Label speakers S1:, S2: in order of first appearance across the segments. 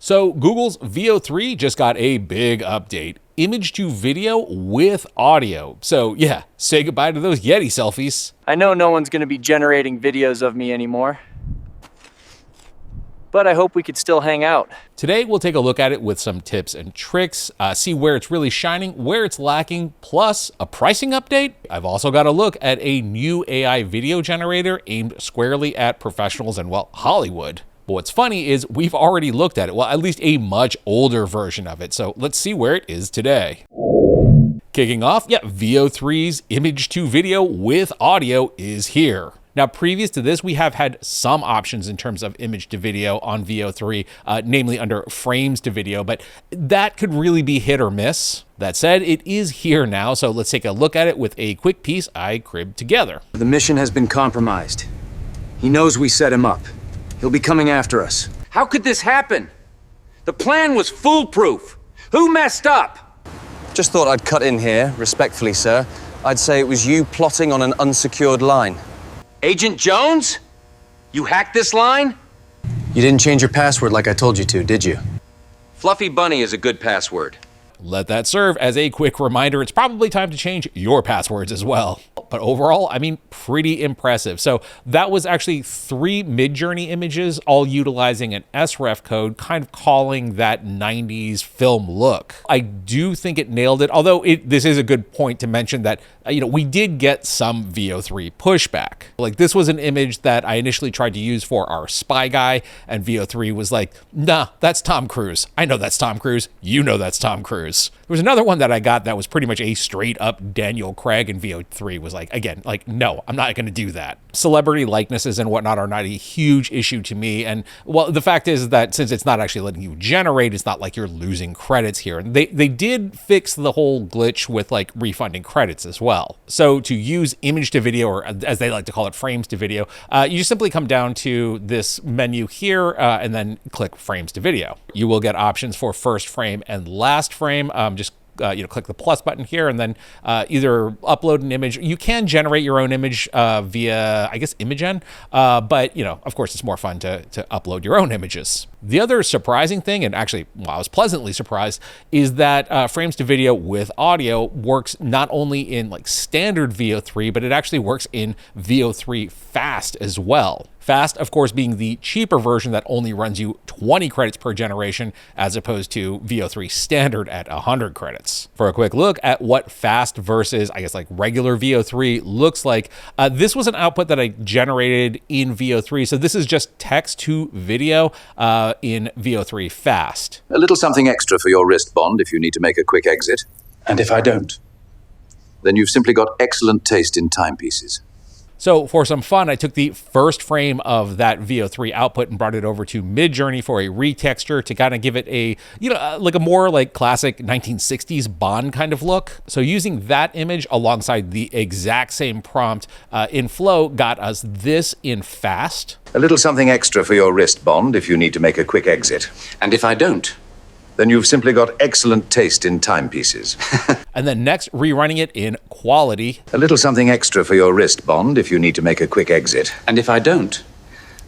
S1: So Google's Veo-3 just got a big update. Image to video with audio. So yeah, say goodbye to those Yeti selfies.
S2: I know no one's going to be generating videos of me anymore, but I hope we could still hang out.
S1: Today, we'll take a look at it with some tips and tricks, see where it's really shining, where it's lacking, plus a pricing update. I've also got a look at a new AI video generator aimed squarely at professionals and, well, Hollywood. But what's funny is we've already looked at it, well, at least a much older version of it. So let's see where it is today. Kicking off, yeah, Veo-3's image to video with audio is here. Now, previous to this, we have had some options in terms of image to video on Veo-3, namely under frames to video, but that could really be hit or miss. That said, it is here now, so let's take a look at it with a quick piece I cribbed together.
S3: The mission has been compromised. He knows we set him up. He'll be coming after us.
S4: How could this happen? The plan was foolproof. Who messed up?
S5: Just thought I'd cut in here, respectfully, sir. I'd say it was you plotting on an unsecured line.
S4: Agent Jones? You hacked this line?
S3: You didn't change your password like I told you to, did you?
S4: Fluffy Bunny is a good password.
S1: Let that serve as a quick reminder. It's probably time to change your passwords as well. But overall, I mean, pretty impressive. So that was actually 3 Midjourney images, all utilizing an sref code, kind of calling that 90s film look. I do think it nailed it, although this is a good point to mention that, we did get some Veo-3 pushback. Like, this was an image that I initially tried to use for our spy guy, and Veo-3 was like, nah, that's Tom Cruise. I know that's Tom Cruise. You know that's Tom Cruise. There was another one that I got that was pretty much a straight up Daniel Craig, and Veo-3 was like, again, like, no, I'm not going to do that. Celebrity likenesses and whatnot are not a huge issue to me. And well, the fact is that since it's not actually letting you generate, it's not like you're losing credits here. And they did fix the whole glitch with like refunding credits as well. So to use image to video, or as they like to call it, frames to video, you just simply come down to this menu here and then click frames to video. You will get options for first frame and last frame. Just click the plus button here and then either upload an image. You can generate your own image via, I guess, Imagen, but of course, it's more fun to upload your own images. The other surprising thing, and actually, well, I was pleasantly surprised, is that frames to video with audio works not only in like standard Veo-3, but it actually works in Veo-3 Fast as well. Fast, of course, being the cheaper version that only runs you 20 credits per generation, as opposed to Veo-3 Standard at 100 credits. For a quick look at what Fast versus, I guess, like regular Veo-3 looks like, this was an output that I generated in Veo-3. So this is just text to video in Veo-3 Fast.
S6: A little something extra for your wrist, Bond, if you need to make a quick exit.
S3: And if I don't?
S6: Then you've simply got excellent taste in timepieces.
S1: So for some fun, I took the first frame of that Veo-3 output and brought it over to Midjourney for a retexture to kind of give it a, like a more like classic 1960s Bond kind of look. So using that image alongside the exact same prompt in Flow got us this in Fast.
S6: A little something extra for your wrist, Bond, if you need to make a quick exit.
S4: And if I don't?
S6: Then you've simply got excellent taste in timepieces.
S1: And then next, rerunning it in Quality.
S6: A little something extra for your wrist, Bond, if you need to make a quick exit.
S4: And if I don't?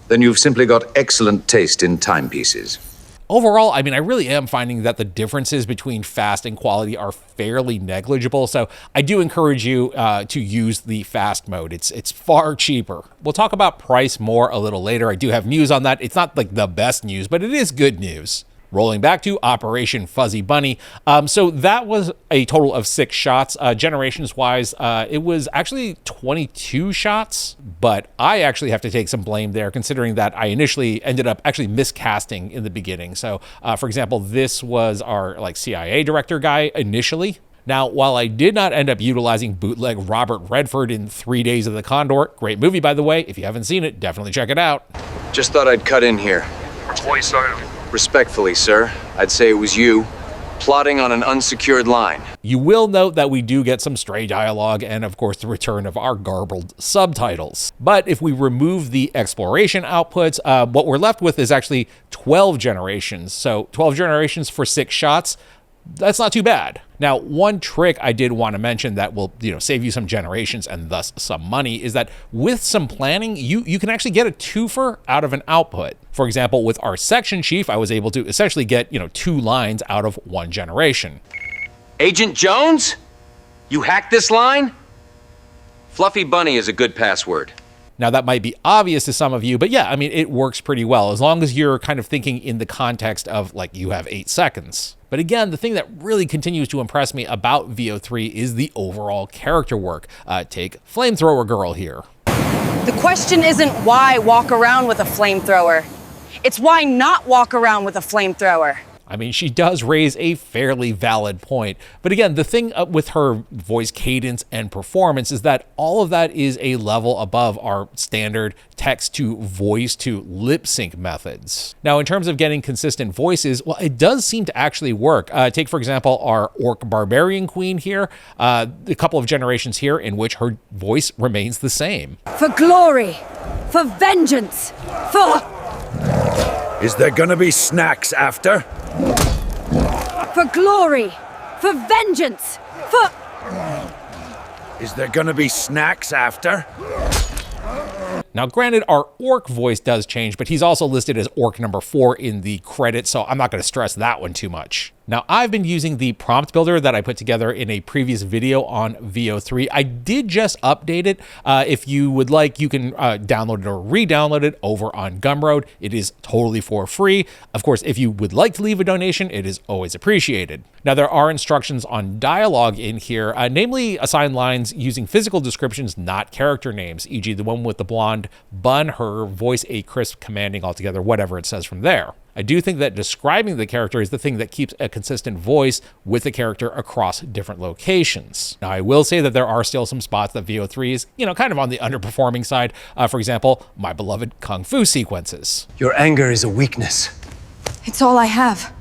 S6: Then you've simply got excellent taste in timepieces.
S1: Overall, I mean, I really am finding that the differences between Fast and Quality are fairly negligible. So I do encourage you to use the Fast mode. It's far cheaper. We'll talk about price more a little later. I do have news on that. It's not like the best news, but it is good news. Rolling back to Operation Fuzzy Bunny. So that was a total of 6 shots. Generations-wise, it was actually 22 shots, but I actually have to take some blame there, considering that I initially ended up actually miscasting in the beginning. So, for example, this was our CIA director guy initially. Now, while I did not end up utilizing bootleg Robert Redford in 3 Days of the Condor, great movie, by the way. If you haven't seen it, definitely check it out.
S3: Just thought I'd cut in here. Respectfully, sir, I'd say it was you plotting on an unsecured line.
S1: You will note that we do get some stray dialogue and, of course, the return of our garbled subtitles. But if we remove the exploration outputs, what we're left with is actually 12 generations. So 12 generations for 6 shots. That's not too bad. Now, one trick I did want to mention that will, save you some generations and thus some money is that with some planning, you can actually get a twofer out of an output. For example, with our section chief, I was able to essentially get, 2 lines out of 1 generation.
S4: Agent Jones? You hacked this line? Fluffy Bunny is a good password.
S1: Now, that might be obvious to some of you, but yeah, I mean, it works pretty well as long as you're kind of thinking in the context of like you have 8 seconds. But again, the thing that really continues to impress me about Veo-3 is the overall character work. Take Flamethrower Girl here.
S7: The question isn't why walk around with a flamethrower. It's why not walk around with a flamethrower.
S1: I mean, she does raise a fairly valid point. But again, the thing with her voice cadence and performance is that all of that is a level above our standard text to voice to lip sync methods. Now, in terms of getting consistent voices, well, it does seem to actually work. Take, for example, our Orc Barbarian Queen here, a couple of generations here in which her voice remains the same.
S7: For glory, for vengeance, for...
S8: Is there gonna be snacks after?
S7: For glory, for vengeance, for...
S8: Is there gonna be snacks after?
S1: Now, granted, our Orc voice does change, but he's also listed as Orc number 4 in the credits, so I'm not going to stress that one too much. Now, I've been using the prompt builder that I put together in a previous video on Veo-3. I did just update it. If you would like, you can download it or re-download it over on Gumroad. It is totally for free. Of course, if you would like to leave a donation, it is always appreciated. Now, there are instructions on dialogue in here, namely assign lines using physical descriptions, not character names, e.g. the one with the blonde bun, her voice a crisp, commanding altogether, whatever it says from there. I do think that describing the character is the thing that keeps a consistent voice with the character across different locations. Now, I will say that there are still some spots that Veo-3 is, kind of on the underperforming side. For example, my beloved Kung Fu sequences.
S3: Your anger is a weakness.
S7: It's all I have.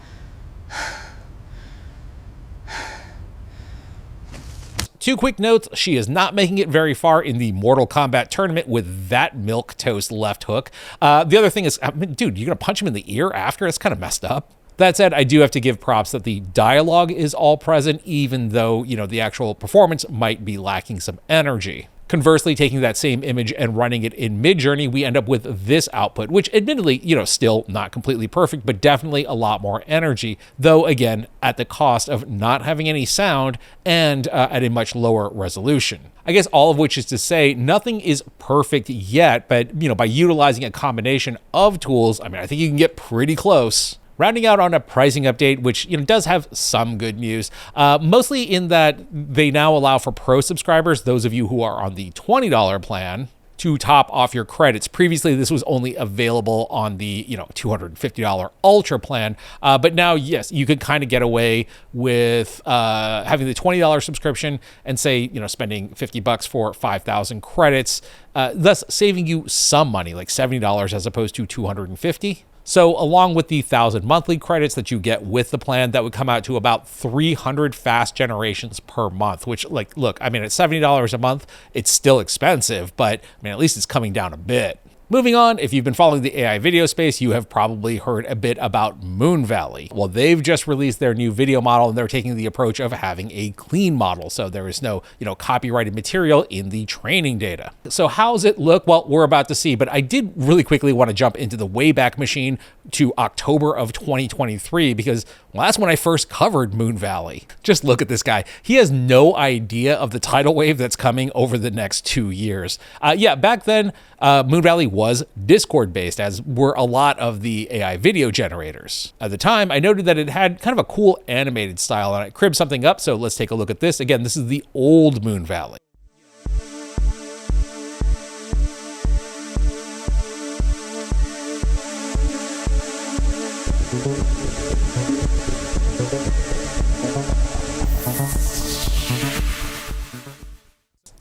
S1: 2 quick notes, she is not making it very far in the Mortal Kombat tournament with that milquetoast left hook. The other thing is, dude, you're gonna punch him in the ear after? That's kind of messed up. That said, I do have to give props that the dialogue is all present, even though, the actual performance might be lacking some energy. Conversely, taking that same image and running it in Midjourney, we end up with this output, which admittedly, still not completely perfect, but definitely a lot more energy, though again, at the cost of not having any sound and at a much lower resolution. I guess all of which is to say nothing is perfect yet, but by utilizing a combination of tools, I think you can get pretty close. Rounding out on a pricing update, which does have some good news, mostly in that they now allow for pro subscribers, those of you who are on the $20 plan, to top off your credits. Previously, this was only available on the $250 Ultra plan, but now, yes, you could kind of get away with having the $20 subscription and say, spending $50 for 5,000 credits, thus saving you some money, like $70 as opposed to $250. So along with the 1,000 monthly credits that you get with the plan, that would come out to about 300 fast generations per month, which look, at $70 a month, it's still expensive, but at least it's coming down a bit. Moving on, if you've been following the AI video space, you have probably heard a bit about Moonvalley. Well, they've just released their new video model and they're taking the approach of having a clean model. So there is no, copyrighted material in the training data. So how's it look? Well, we're about to see, but I did really quickly want to jump into the Wayback Machine to October of 2023 because, well, that's when I first covered Moonvalley. Just look at this guy. He has no idea of the tidal wave that's coming over the next 2 years. Yeah, back then, Moonvalley was Discord based, as were a lot of the AI video generators. At the time, I noted that it had kind of a cool animated style and I cribbed something up, so let's take a look at this. Again, this is the old Moonvalley.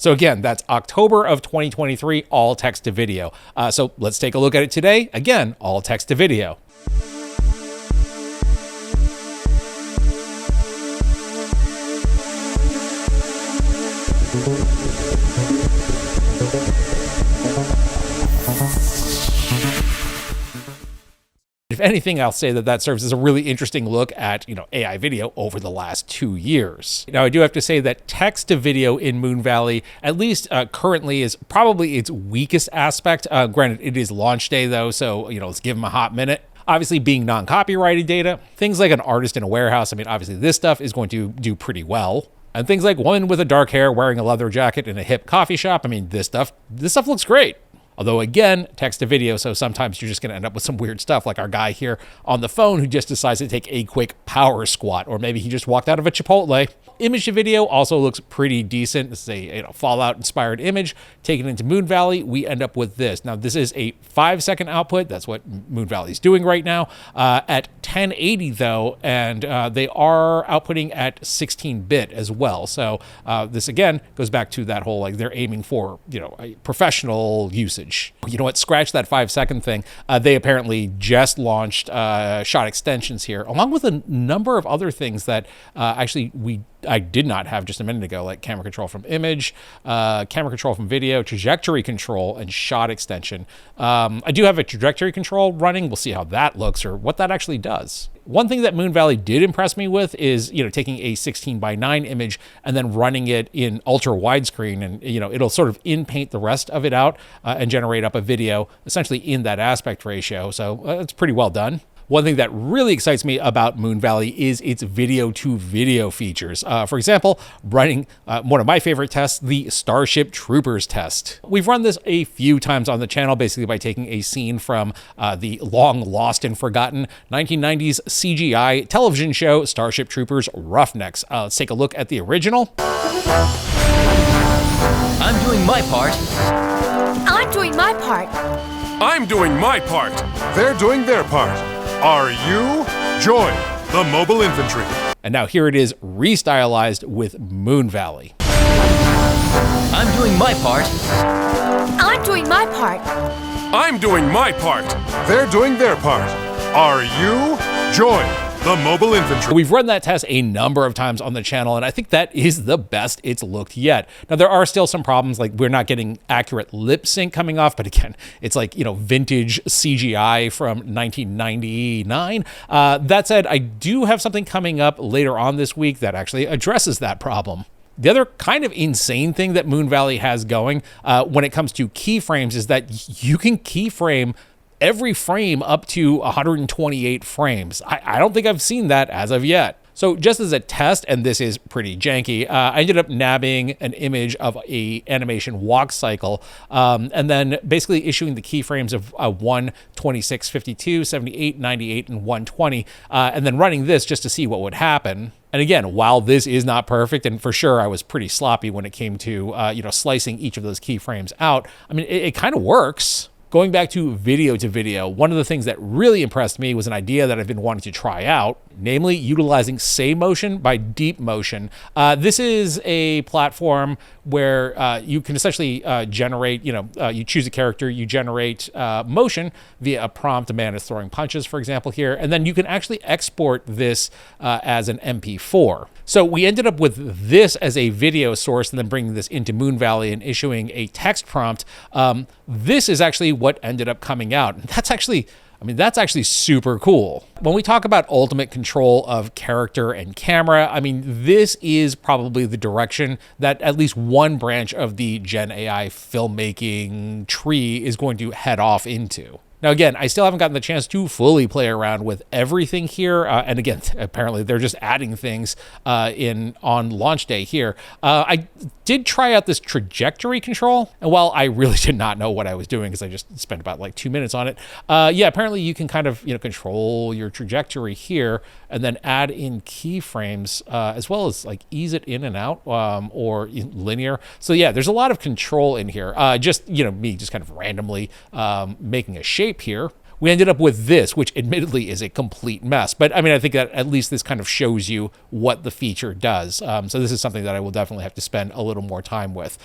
S1: So again, that's October of 2023, all text to video. So let's take a look at it today. Again, all text to video. If if anything, I'll say that that serves as a really interesting look at, AI video over the last 2 years. Now, I do have to say that text to video in Moonvalley, at least currently, is probably its weakest aspect. Granted, it is launch day though, so, let's give them a hot minute. Obviously, being non-copyrighted data, things like an artist in a warehouse, obviously this stuff is going to do pretty well. And things like woman with a dark hair wearing a leather jacket in a hip coffee shop, this stuff looks great. Although again, text to video, so sometimes you're just gonna end up with some weird stuff like our guy here on the phone who just decides to take a quick power squat, or maybe he just walked out of a Chipotle. Image to video also looks pretty decent. This is a Fallout inspired image. Taken into Moonvalley, we end up with this. Now this is a 5-second output. That's what Moonvalley is doing right now at 1080 though, and they are outputting at 16-bit as well. So this again goes back to that whole, they're aiming for, a professional usage. You know what, scratch that 5-second thing. They apparently just launched shot extensions here, along with a number of other things that actually I did not have just a minute ago, like camera control from image, camera control from video, trajectory control, and shot extension. I do have a trajectory control running. We'll see how that looks or what that actually does. One thing that Moonvalley did impress me with is, taking a 16:9 image and then running it in ultra widescreen, and it'll sort of in-paint the rest of it out and generate up a video essentially in that aspect ratio. So it's pretty well done. One thing that really excites me about Moonvalley is its video-to-video features. For example, running one of my favorite tests, the Starship Troopers test. We've run this a few times on the channel, basically by taking a scene from the long lost and forgotten 1990s CGI television show, Starship Troopers Roughnecks. Let's take a look at the original.
S9: I'm doing my part.
S10: I'm doing my part.
S11: I'm doing my part. They're doing their part. Are you? Join the mobile infantry.
S1: And now here it is restylized with Moonvalley.
S9: I'm doing my part.
S10: I'm doing my part.
S11: I'm doing my part. They're doing their part. Are you? Join the mobile infantry.
S1: We've run that test a number of times on the channel, and I think that is the best it's looked yet. Now, there are still some problems, like we're not getting accurate lip sync coming off, but again, it's like, vintage CGI from 1999. That said, I do have something coming up later on this week that actually addresses that problem. The other kind of insane thing that Moonvalley has going when it comes to keyframes is that you can keyframe every frame up to 128 frames. I don't think I've seen that as of yet. So just as a test, and this is pretty janky, I ended up nabbing an image of a animation walk cycle, and then basically issuing the keyframes of 1, 26, 52, 78, 98, and 120, and then running this just to see what would happen. And again, while this is not perfect, and for sure I was pretty sloppy when it came to slicing each of those keyframes out, it kind of works. Going back to video, one of the things that really impressed me was an idea that I've been wanting to try out, namely utilizing Say Motion by Deep Motion. This is a platform where you can essentially generate, you choose a character, you generate motion via a prompt. A man is throwing punches, for example, here, and then you can actually export this as an MP4. So we ended up with this as a video source and then bringing this into Moonvalley and issuing a text prompt. This is actually what ended up coming out. And that's actually super cool. When we talk about ultimate control of character and camera, this is probably the direction that at least one branch of the Gen AI filmmaking tree is going to head off into. Now, again, I still haven't gotten the chance to fully play around with everything here. And again, apparently they're just adding things on launch day here. I did try out this trajectory control. And while I really did not know what I was doing because I just spent about 2 minutes on it, apparently you can kind of control your trajectory here and then add in keyframes as well as ease it in and out or linear. So yeah, there's a lot of control in here. Me just kind of randomly making a shape here. We ended up with this, which admittedly is a complete mess. But I think that at least this kind of shows you what the feature does. So this is something that I will definitely have to spend a little more time with.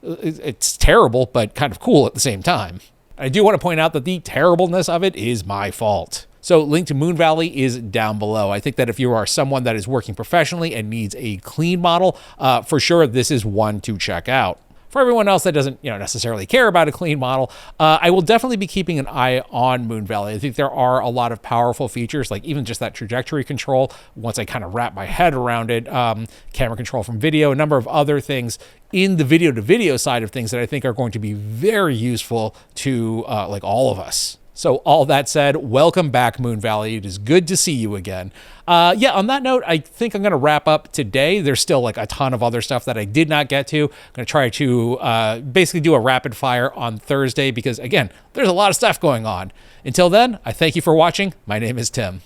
S1: It's terrible, but kind of cool at the same time. I do want to point out that the terribleness of it is my fault. So link to Moonvalley is down below. I think that if you are someone that is working professionally and needs a clean model, for sure this is one to check out. for everyone else that doesn't, necessarily care about a clean model, I will definitely be keeping an eye on Moonvalley. I think there are a lot of powerful features, like even just that trajectory control, once I kind of wrap my head around it, camera control from video, a number of other things in the video to video side of things that I think are going to be very useful to like all of us. So all that said, welcome back, Moonvalley. It is good to see you again. Yeah, on that note, I think I'm going to wrap up today. There's still like a ton of other stuff that I did not get to. I'm going to try to basically do a rapid fire on Thursday because, again, there's a lot of stuff going on. Until then, I thank you for watching. My name is Tim.